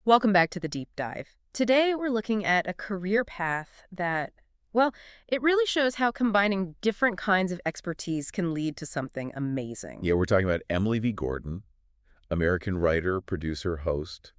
Welcome back to the deep dive. Today we're looking at a career path that, well, it really shows how combining different kinds of expertise can lead to something amazing. Yeah, we're talking about Emily V. Gordon, American writer, producer, host.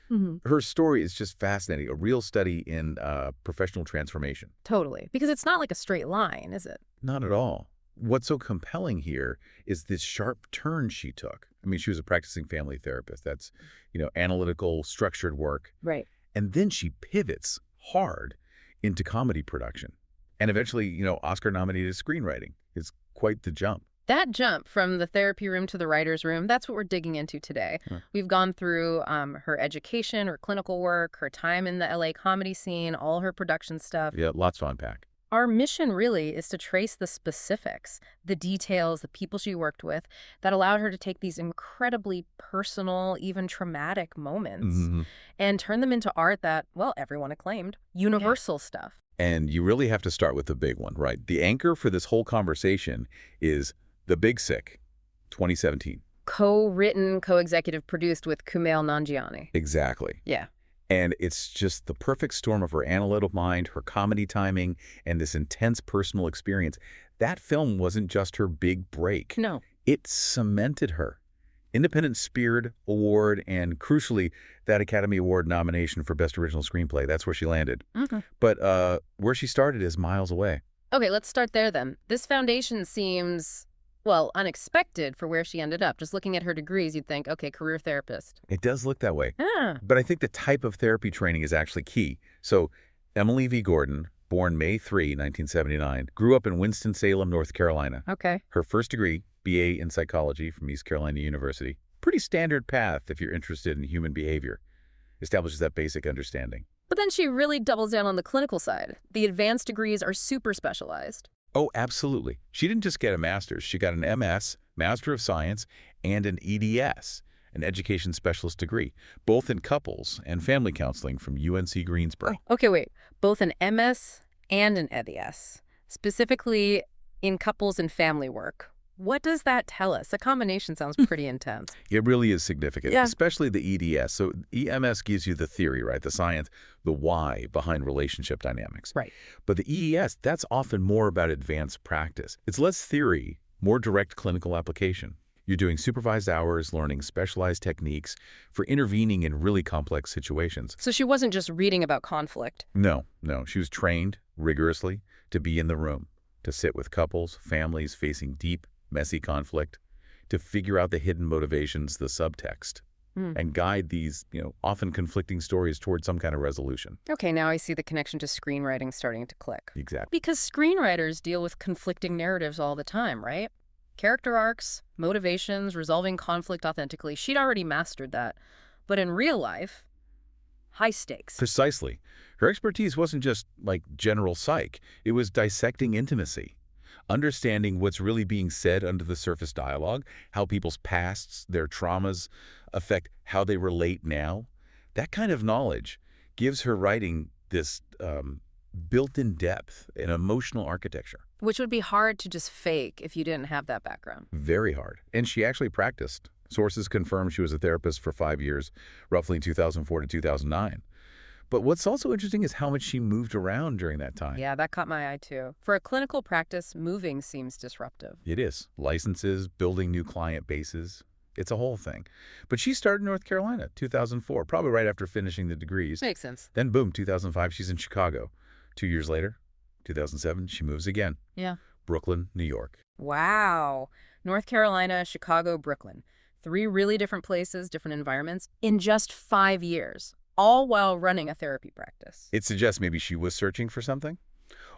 hmm Her story is just fascinating, a real study in professional transformation. Totally. Because it's not like a straight line, is it? Not at all. What's so compelling here is this sharp turn she took. I mean, she was a practicing family therapist. That's, analytical, structured work. Right. And then she pivots hard into comedy production. And eventually, Oscar-nominated screenwriting. It's quite the jump. That jump from the therapy room to the writer's room, that's what we're digging into today. Huh. We've gone through her education, her clinical work, her time in the LA comedy scene, all her production stuff. Yeah, lots to unpack. Our mission really is to trace the specifics, the details, the people she worked with that allowed her to take these incredibly personal, even traumatic moments and turn them into art that, well, everyone acclaimed. Universal stuff. And you really have to start with the big one, right? The anchor for this whole conversation is The Big Sick, 2017. Co-written, co-executive produced with Kumail Nanjiani. Exactly. Yeah. And it's just the perfect storm of her analytical mind, her comedy timing, and this intense personal experience. That film wasn't just her big break. No. It cemented her. Independent Spirit Award and, crucially, that Academy Award nomination for Best Original Screenplay. That's where she landed. But where she started is miles away. Okay, let's start there then. This foundation seems, well, unexpected for where she ended up. Just looking at her degrees, you'd think, okay, career therapist. It does look that way. Ah. But I think the type of therapy training is actually key. So Emily V. Gordon, born May 3, 1979, grew up in Winston-Salem, North Carolina. Okay. Her first degree, BA in psychology from East Carolina University. Pretty standard path if you're interested in human behavior. Establishes that basic understanding. But then she really doubles down on the clinical side. The advanced degrees are super specialized. Oh, absolutely. She didn't just get a master's. She got an MS, Master of Science, and an EDS, an education specialist degree, both in couples and family counseling from UNC Greensboro. Oh, okay, wait. Both an MS and an EDS, specifically in couples and family work. What does that tell us? The combination sounds pretty intense. It really is significant, Yeah. especially the EDS. So EMS gives you the theory, right? The science, the why behind relationship dynamics. Right. But the EES, that's often more about advanced practice. It's less theory, more direct clinical application. You're doing supervised hours, learning specialized techniques for intervening in really complex situations. So she wasn't just reading about conflict. No. She was trained rigorously to be in the room, to sit with couples, families facing deep, messy conflict, to figure out the hidden motivations, the subtext, and guide these, often conflicting stories towards some kind of resolution. Okay, now I see the connection to screenwriting starting to click. Exactly. Because screenwriters deal with conflicting narratives all the time, right? Character arcs, motivations, resolving conflict authentically. She'd already mastered that. But in real life, high stakes. Precisely. Her expertise wasn't just like general psych. It was dissecting intimacy. Understanding what's really being said under the surface dialogue, how people's pasts, their traumas, affect how they relate now. That kind of knowledge gives her writing this built-in depth and emotional architecture. Which would be hard to just fake if you didn't have that background. Very hard. And she actually practiced. Sources confirm she was a therapist for 5 years, roughly 2004 to 2009. But what's also interesting is how much she moved around during that time. Yeah, that caught my eye too. For a clinical practice, moving seems disruptive. It is. Licenses, building new client bases. It's a whole thing. But she started in North Carolina, 2004, probably right after finishing the degrees. Makes sense. Then boom, 2005, she's in Chicago. 2 years later, 2007, she moves again. Yeah. Brooklyn, New York. Wow. North Carolina, Chicago, Brooklyn. 3 really different places, different environments, in just 5 years, all while running a therapy practice. It suggests maybe she was searching for something,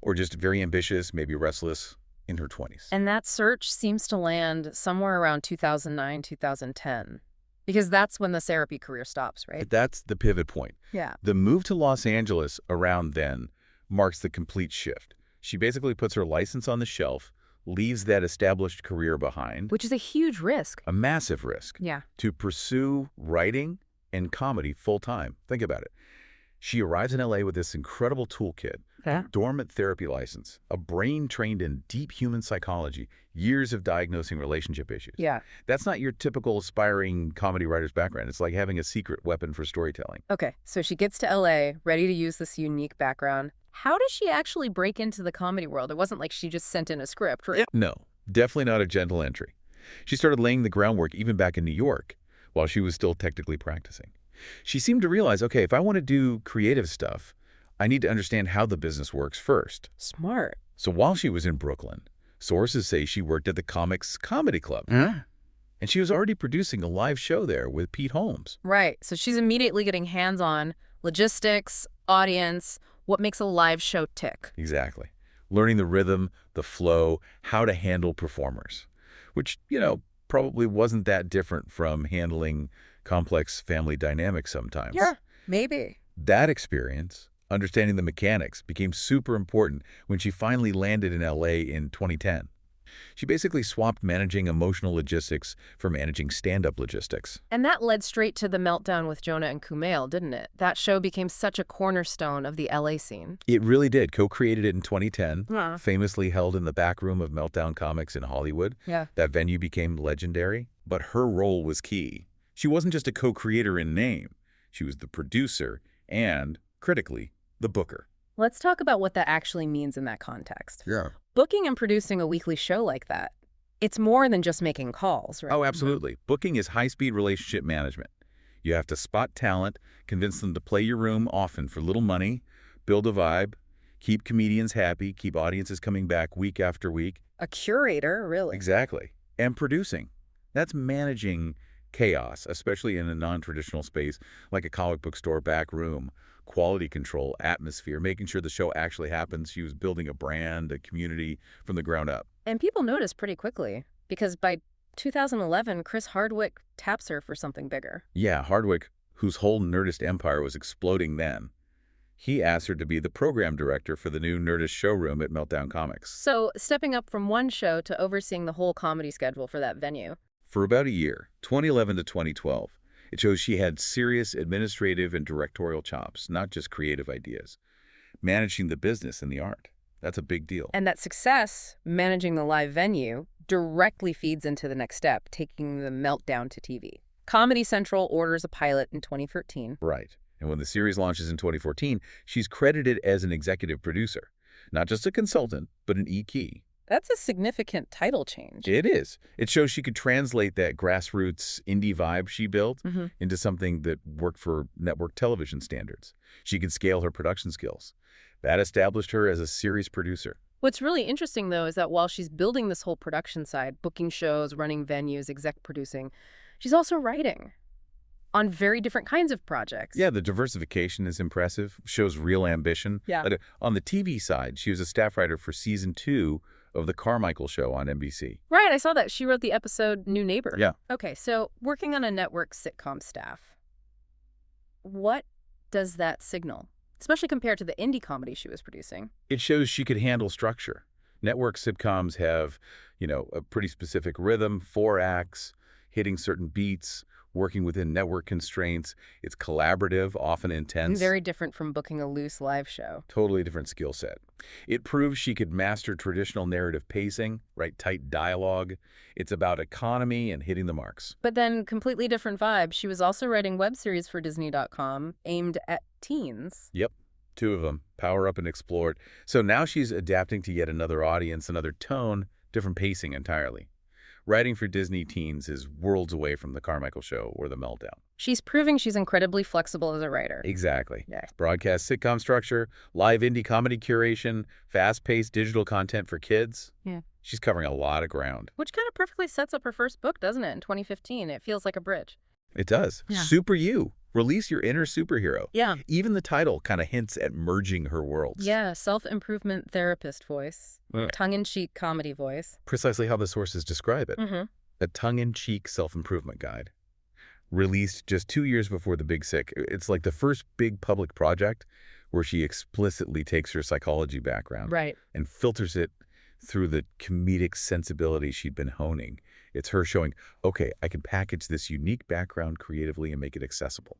or just very ambitious, maybe restless in her 20s. And that search seems to land somewhere around 2009, 2010, because that's when the therapy career stops, right? But that's the pivot point. Yeah. The move to Los Angeles around then marks the complete shift. She basically puts her license on the shelf, leaves that established career behind. Which is a huge risk. A massive risk. Yeah. To pursue writing and comedy full-time. Think about it. She arrives in LA with this incredible toolkit, dormant therapy license, a brain trained in deep human psychology, years of diagnosing relationship issues. Yeah. That's not your typical aspiring comedy writer's background. It's like having a secret weapon for storytelling. Okay, so she gets to LA, ready to use this unique background. How does she actually break into the comedy world? It wasn't like she just sent in a script, right? No, definitely not a gentle entry. She started laying the groundwork even back in New York, while she was still technically practicing. She seemed to realize, okay, if I want to do creative stuff, I need to understand how the business works first. Smart. So while she was in Brooklyn, sources say she worked at the Comics Comedy Club. And she was already producing a live show there with Pete Holmes. Right, so she's immediately getting hands-on, logistics, audience, what makes a live show tick. Exactly. Learning the rhythm, the flow, how to handle performers. Which, probably wasn't that different from handling complex family dynamics sometimes. Yeah, maybe. That experience, understanding the mechanics, became super important when she finally landed in LA in 2010. She basically swapped managing emotional logistics for managing stand-up logistics. And that led straight to the Meltdown with Jonah and Kumail, didn't it? That show became such a cornerstone of the LA scene. It really did. Co-created it in 2010, Yeah. famously held in the back room of Meltdown Comics in Hollywood. Yeah. That venue became legendary, but her role was key. She wasn't just a co-creator in name. She was the producer and, critically, the booker. Let's talk about what that actually means in that context. Yeah. Booking and producing a weekly show like that, it's more than just making calls, right? Oh, absolutely. Booking is high-speed relationship management. You have to spot talent, convince them to play your room often for little money, build a vibe, keep comedians happy, keep audiences coming back week after week. A curator, really. Exactly. And producing. That's managing chaos, especially in a non-traditional space like a comic book store back room. Quality control, atmosphere, making sure the show actually happens. She was building a brand, a community from the ground up. And people noticed pretty quickly, because by 2011, Chris Hardwick taps her for something bigger. Yeah, Hardwick, whose whole Nerdist empire was exploding then. He asked her to be the program director for the new Nerdist showroom at Meltdown Comics. So, stepping up from one show to overseeing the whole comedy schedule for that venue. For about a year, 2011 to 2012, it shows she had serious administrative and directorial chops, not just creative ideas. Managing the business and the art, that's a big deal. And that success, managing the live venue, directly feeds into the next step, taking the Meltdown to TV. Comedy Central orders a pilot in 2013. Right. And when the series launches in 2014, she's credited as an executive producer. Not just a consultant, but an E-key. That's a significant title change. It is. It shows she could translate that grassroots indie vibe she built into something that worked for network television standards. She could scale her production skills. That established her as a series producer. What's really interesting, though, is that while she's building this whole production side, booking shows, running venues, exec producing, she's also writing on very different kinds of projects. Yeah, the diversification is impressive, shows real ambition. Yeah. Like, on the TV side, she was a staff writer for season 2 of The Carmichael Show on NBC. Right, I saw that. She wrote the episode New Neighbor. Yeah. Okay, so working on a network sitcom staff, what does that signal? Especially compared to the indie comedy she was producing. It shows she could handle structure. Network sitcoms have, a pretty specific rhythm, 4 acts, hitting certain beats, working within network constraints. It's collaborative, often intense. Very different from booking a loose live show. Totally different skill set. It proves she could master traditional narrative pacing, write tight dialogue. It's about economy and hitting the marks. But then completely different vibe. She was also writing web series for Disney.com aimed at teens. Yep. 2 of them, Power Up and Explored. So now she's adapting to yet another audience, another tone, different pacing entirely. Writing for Disney teens is worlds away from The Carmichael Show or The Meltdown. She's proving she's incredibly flexible as a writer. Exactly. Yeah. Broadcast sitcom structure, live indie comedy curation, fast-paced digital content for kids. Yeah. She's covering a lot of ground. Which kind of perfectly sets up her first book, doesn't it, in 2015? It feels like a bridge. It does. Yeah. Super You. Release your inner superhero. Yeah. Even the title kind of hints at merging her worlds. Yeah, self-improvement therapist voice, Yeah. tongue-in-cheek comedy voice. Precisely how the sources describe it. A tongue-in-cheek self-improvement guide. Released just 2 years before The Big Sick. It's like the first big public project where she explicitly takes her psychology background Right. and filters it through the comedic sensibility she'd been honing. It's her showing, okay, I can package this unique background creatively and make it accessible.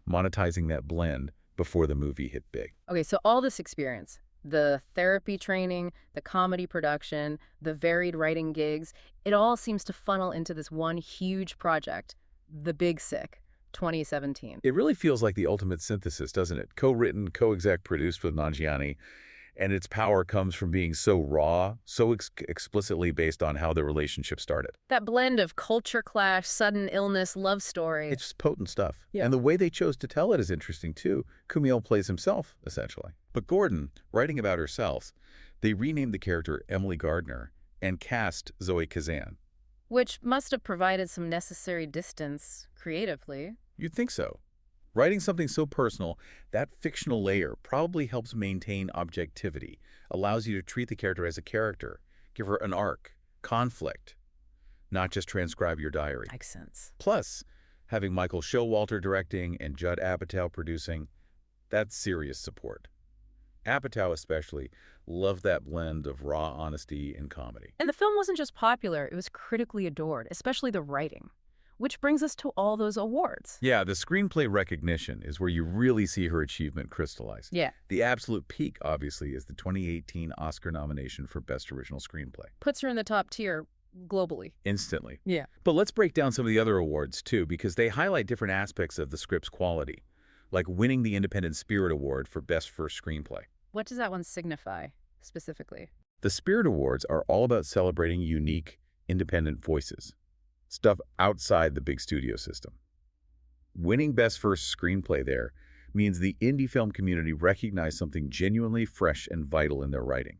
Monetizing that blend before the movie hit big. Okay, so all this experience, The therapy training, the comedy production, the varied writing gigs, it all seems to funnel into this one huge project, The Big Sick, 2017. It really feels like the ultimate synthesis, doesn't it? Co-written, co-exec produced with Nanjiani, and its power comes from being so raw, so explicitly based on how the relationship started. That blend of culture clash, sudden illness, love story. It's just potent stuff. Yeah. And the way they chose to tell it is interesting, too. Kumail plays himself, essentially. But Gordon, writing about herself, they renamed the character Emily Gardner and cast Zoe Kazan. Which must have provided some necessary distance creatively. You'd think so. Writing something so personal, that fictional layer probably helps maintain objectivity, allows you to treat the character as a character, give her an arc, conflict, not just transcribe your diary. Makes sense. Plus, having Michael Showalter directing and Judd Apatow producing, that's serious support. Apatow especially loved that blend of raw honesty and comedy. And the film wasn't just popular, it was critically adored, especially the writing. Which brings us to all those awards. Yeah, the screenplay recognition is where you really see her achievement crystallized. Yeah. The absolute peak, obviously, is the 2018 Oscar nomination for Best Original Screenplay. Puts her in the top tier globally. Instantly. Yeah. But let's break down some of the other awards, too, because they highlight different aspects of the script's quality, like winning the Independent Spirit Award for Best First Screenplay. What does that one signify, specifically? The Spirit Awards are all about celebrating unique, independent voices. Stuff outside the big studio system. Winning Best First Screenplay there means the indie film community recognized something genuinely fresh and vital in their writing.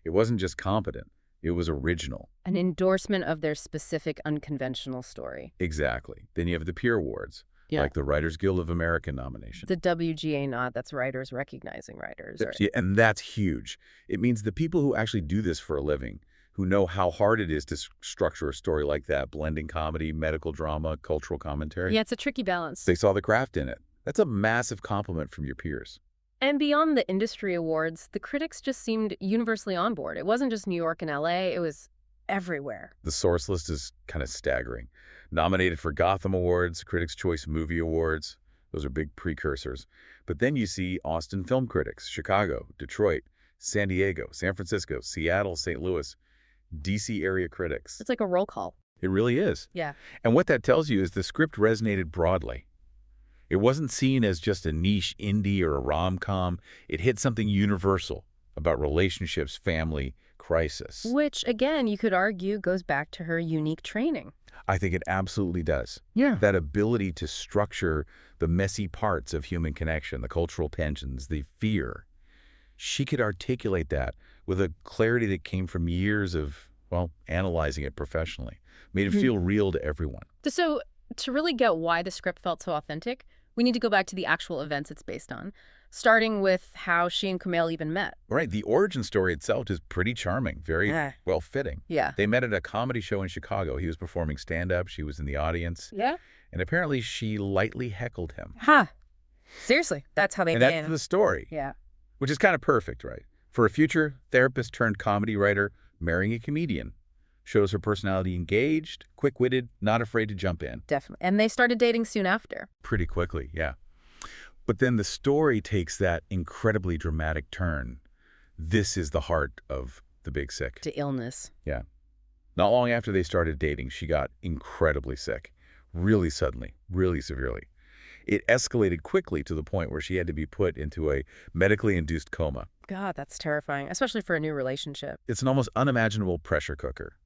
It wasn't just competent, it was original. An endorsement of their specific unconventional story. Exactly. Then you have the peer awards, like the Writers Guild of America nomination. The WGA nod, that's writers recognizing writers. Yeah, and that's huge. It means the people who actually do this for a living, who know how hard it is to structure a story like that, blending comedy, medical drama, cultural commentary. Yeah, it's a tricky balance. They saw the craft in it. That's a massive compliment from your peers. And beyond the industry awards, the critics just seemed universally on board. It wasn't just New York and LA, it was everywhere. The source list is kind of staggering. Nominated for Gotham Awards, Critics' Choice Movie Awards. Those are big precursors. But then you see Austin Film Critics, Chicago, Detroit, San Diego, San Francisco, Seattle, St. Louis, DC area critics. It's like a roll call. It really is. Yeah. And what that tells you is the script resonated broadly. It wasn't seen as just a niche indie or a rom-com. It hit something universal about relationships, family, crisis. Which, again, you could argue goes back to her unique training. I think it absolutely does. Yeah. That ability to structure the messy parts of human connection, the cultural tensions, the fear. She could articulate that with a clarity that came from years of, well, analyzing it professionally. Made it feel real to everyone. So to really get why the script felt so authentic, we need to go back to the actual events it's based on, starting with how she and Kumail even met. Right. The origin story itself is pretty charming, very well fitting. Yeah. They met at a comedy show in Chicago. He was performing stand-up. She was in the audience. Yeah? And apparently she lightly heckled him. Huh. Seriously, that's how they And met. that's the story. Yeah. Which is kind of perfect, right? For a future therapist turned comedy writer, marrying a comedian. Shows her personality engaged, quick-witted, not afraid to jump in. Definitely. And they started dating soon after. Pretty quickly, yeah. But then the story takes that incredibly dramatic turn. This is the heart of The Big Sick. To illness. Yeah. Not long after they started dating, she got incredibly sick. Really suddenly, really severely. It escalated quickly to the point where she had to be put into a medically induced coma. God, that's terrifying, especially for a new relationship. It's an almost unimaginable pressure cooker.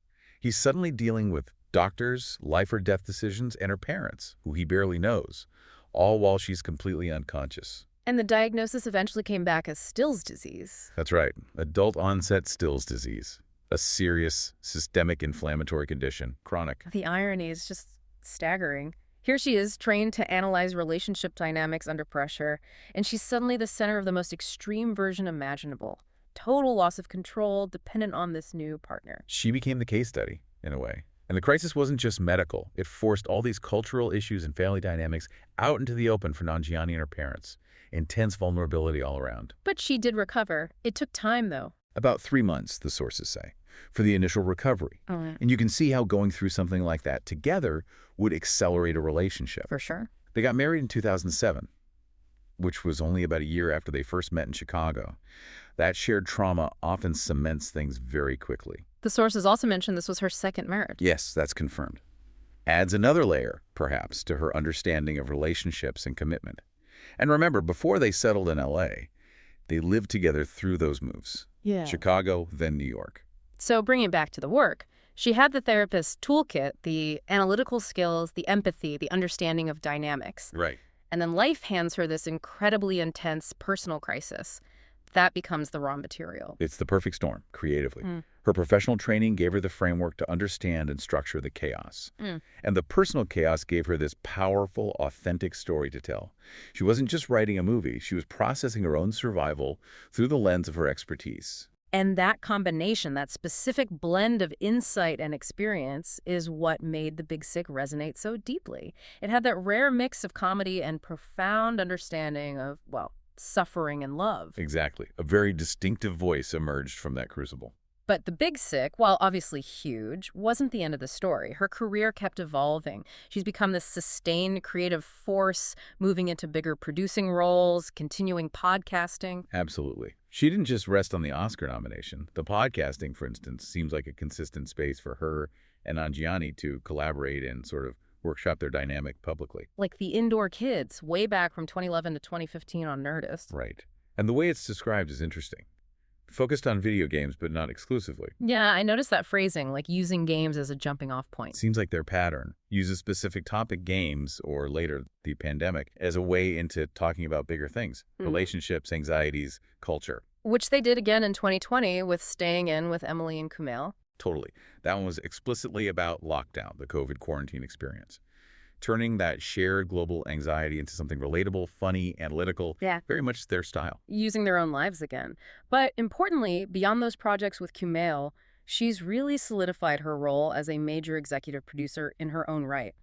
He's suddenly dealing with doctors, life or death decisions, and her parents, who he barely knows, all while she's completely unconscious. And the diagnosis eventually came back as Still's disease. That's right. Adult onset Still's disease. A serious systemic inflammatory condition, chronic. The irony is just staggering. Here she is, trained to analyze relationship dynamics under pressure, and she's suddenly the center of the most extreme version imaginable. Total loss of control, dependent on this new partner. She became the case study, in a way. And the crisis wasn't just medical. It forced all these cultural issues and family dynamics out into the open for Nanjiani and her parents. Intense vulnerability all around. But she did recover. It took time, though. About 3 months, the sources say, for the initial recovery. And you can see how going through something like that together would accelerate a relationship. For sure. They got married in 2007. which was only about a year after they first met in Chicago. That shared trauma often cements things very quickly. The sources also mentioned this was her second marriage. Yes, that's confirmed. Adds another layer, perhaps, to her understanding of relationships and commitment. And remember, before they settled in L.A., they lived together through those moves. Yeah. Chicago, then New York. So bringing it back to the work, she had the therapist's toolkit, the analytical skills, the empathy, the understanding of dynamics. Right. And then life hands her this incredibly intense personal crisis. That becomes the raw material. It's the perfect storm, creatively. Her professional training gave her the framework to understand and structure the chaos. And the personal chaos gave her this powerful, authentic story to tell. She wasn't just writing a movie. She was processing her own survival through the lens of her expertise. And that combination, that specific blend of insight and experience, is what made The Big Sick resonate so deeply. It had that rare mix of comedy and profound understanding of, well, suffering and love. Exactly. A very distinctive voice emerged from that crucible. But The Big Sick, while obviously huge, wasn't the end of the story. Her career kept evolving. She's become this sustained creative force, moving into bigger producing roles, continuing podcasting. Absolutely. She didn't just rest on the Oscar nomination. The podcasting, for instance, seems like a consistent space for her and Nanjiani to collaborate and sort of workshop their dynamic publicly. Like The Indoor Kids, way back from 2011 to 2015 on Nerdist. Right. And the way it's described is interesting. Focused on video games, but not exclusively. Yeah, I noticed that phrasing, like using games as a jumping-off point. Seems like their pattern uses specific topic games, or later, the pandemic, as a way into talking about bigger things. Relationships, anxieties, culture. Which they did again in 2020 with Staying In with Emily and Kumail. Totally. That one was explicitly about lockdown, the COVID quarantine experience. Turning that shared global anxiety into something relatable, funny, analytical, very much their style. Using their own lives again. But importantly, beyond those projects with Kumail, she's really solidified her role as a major executive producer in her own right.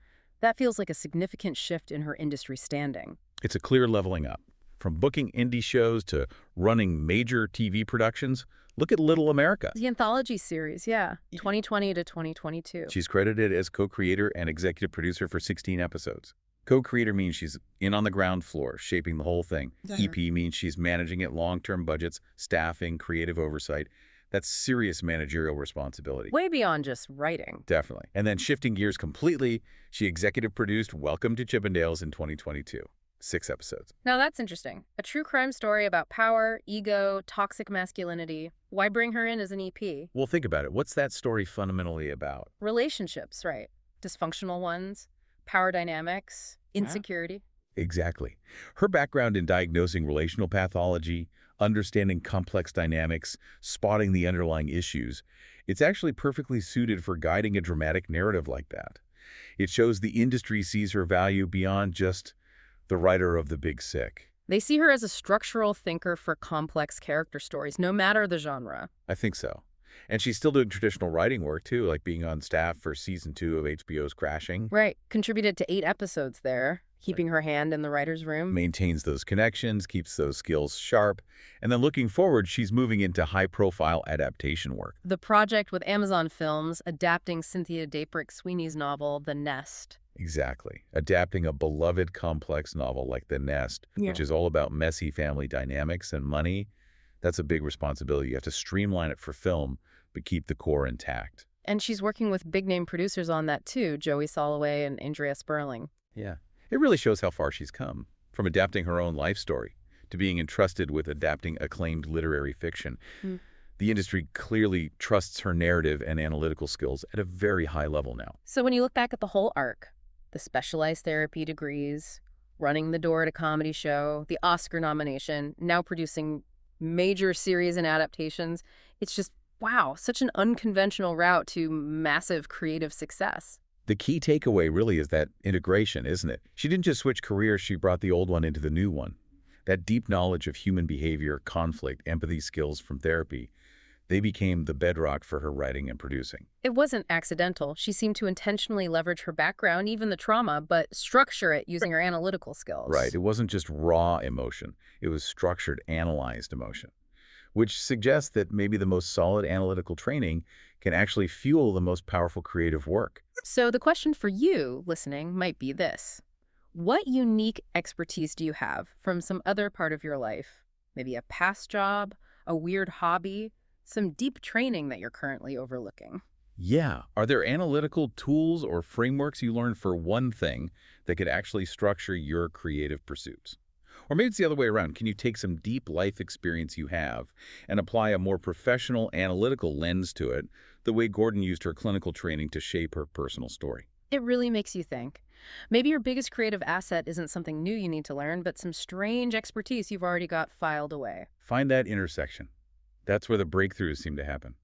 That feels like a significant shift in her industry standing. It's a clear leveling up. From booking indie shows to running major TV productions, look at Little America. The anthology series, 2020 to 2022. She's credited as co-creator and executive producer for 16 episodes. Co-creator means she's in on the ground floor, shaping the whole thing. EP means she's managing it, long-term budgets, staffing, creative oversight. That's serious managerial responsibility. Way beyond just writing. Definitely. And then shifting gears completely, she executive produced Welcome to Chippendales in 2022. 6 episodes. Now that's interesting. A true crime story about power, ego, toxic masculinity. Why bring her in as an EP? Well, think about it. What's that story fundamentally about? Relationships, right. Dysfunctional ones, power dynamics, insecurity. Exactly. Her background in diagnosing relational pathology, understanding complex dynamics, spotting the underlying issues, it's actually perfectly suited for guiding a dramatic narrative like that. It shows the industry sees her value beyond just the writer of The Big Sick. They see her as a structural thinker for complex character stories, no matter the genre. I think so. And she's still doing traditional writing work, too, like being on staff for season 2 of HBO's Crashing. Right. Contributed to 8 episodes there, keeping her hand in the writer's room. Maintains those connections, keeps those skills sharp. And then looking forward, she's moving into high-profile adaptation work. The project with Amazon Films, adapting Cynthia Daprik Sweeney's novel, The Nest. Exactly. Adapting a beloved complex novel like The Nest, which is all about messy family dynamics and money, that's a big responsibility. You have to streamline it for film, but keep the core intact. And she's working with big-name producers on that, too, Joey Soloway and Andrea Sperling. Yeah. It really shows how far she's come, from adapting her own life story to being entrusted with adapting acclaimed literary fiction. The industry clearly trusts her narrative and analytical skills at a very high level now. So when you look back at the whole arc, the specialized therapy degrees, running the door at a comedy show, the Oscar nomination, now producing major series and adaptations, it's just, wow, such an unconventional route to massive creative success. The key takeaway really is that integration, isn't it? She didn't just switch careers, she brought the old one into the new one. That deep knowledge of human behavior, conflict, empathy skills from therapy, they became the bedrock for her writing and producing. It wasn't accidental. She seemed to intentionally leverage her background, even the trauma, but structure it using her analytical skills. Right. It wasn't just raw emotion. It was structured, analyzed emotion, which suggests that maybe the most solid analytical training can actually fuel the most powerful creative work. So the question for you, listening, might be this. What unique expertise do you have from some other part of your life? Maybe a past job, a weird hobby, some deep training that you're currently overlooking? Yeah. Are there analytical tools or frameworks you learned for one thing that could actually structure your creative pursuits? Or maybe it's the other way around. Can you take some deep life experience you have and apply a more professional, analytical lens to it, the way Gordon used her clinical training to shape her personal story? It really makes you think. Maybe your biggest creative asset isn't something new you need to learn, but some strange expertise you've already got filed away. Find that intersection. That's where the breakthroughs seem to happen.